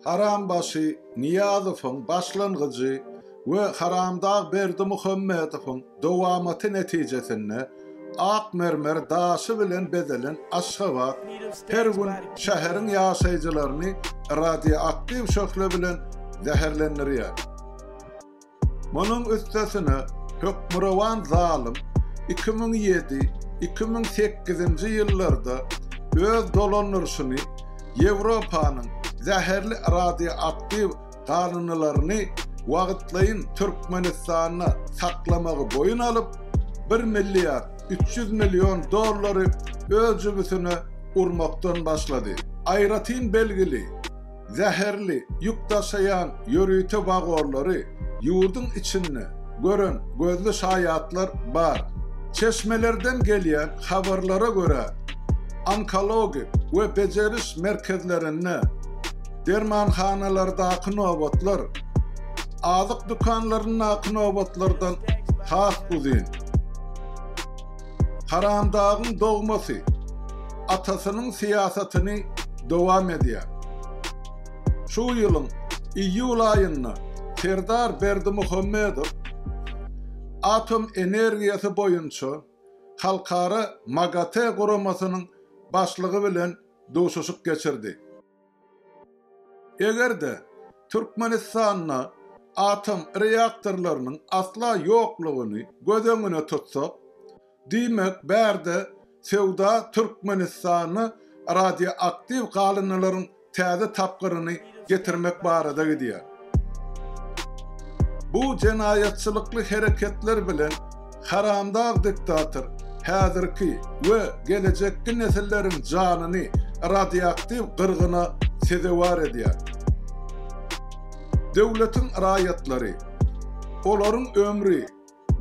Harambaşı Niyazov'un başlangıcı ve Haramdağ Berdimuhammedov'un devamatı neticesinde ak mermer daşı bilen bedelen Aşgabat her gün şehrin yaşayıcılarını radyoaktiv şökle bilen zehirleniriyor. Bunun üstesine hükmüravan zalim 2007-2008 yıllarda öz dolanırşını Avrupa'nın zehirli radyoaktiv kanunlarını vaqtlayın Türkmenistan'a saklamağı boyun alıp 1 milyar 300 milyon doları öz cübüsüne urmaktan başladı. Ayratin belgili, zehirli yük taşıyan yürüytü vagorları yurdun içinde gören gözlü şayatlar var. Çeşmelerden gelen haberlere göre onkoloji ve beceriş merkezlerine, dermanxanalardaki nöbetler, azık dükkanlarındaki nöbetlerden has uzun. Haramdağın doğması, atasının siyasetini devam ediyor. Şu yılın İyul ayında Serdar Berdimuhammedov atom enerjisi boyunca halkara MAGATE korumasının başlığı bilen duşuşuk geçirdi. Eğer de Türkmenistan'na atom reaktörlerinin asla yokluğunu göz önüne tutsak, demek berde sevda Türkmenistan'ı radyoaktiv kalınların təze tapqırını getirmek barada gidiyor. Bu cenayetçilikli hareketler bilen Haramdağ diktatör hazırki ve gelecekki nesillerin canını radyoaktiv qırğına sezevar ediyor. Devletin rayetleri, onların ömrü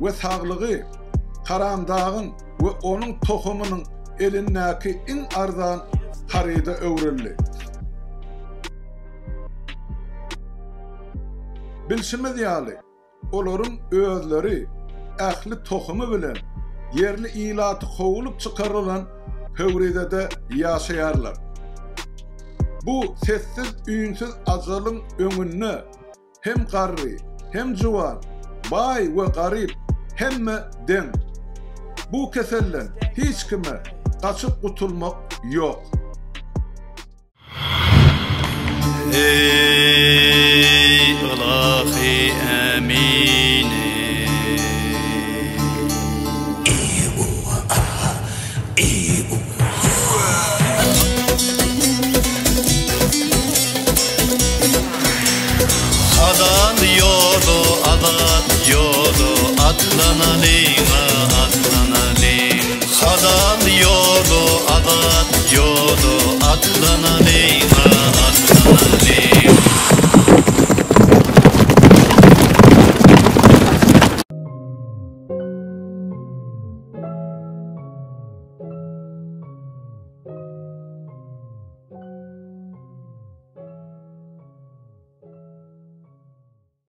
ve sağlığı Haramdağın ve onun tohumunun elindeki en arzan harida öwrildi. Bilşimiz ýaly, olaryň özleri ähli tohumy bilen yerli ilaty howulup çykarylan höwredede ýaşaýarlar. Bu sessiz, üýünsiz ajalyň öňünde hem garry, hem juwan, bay we garyp hemme deň. Bu kesellen hiç kime kaçıp kutulmak yok. Ey ilahi emine, adan yolu atlanalıyma.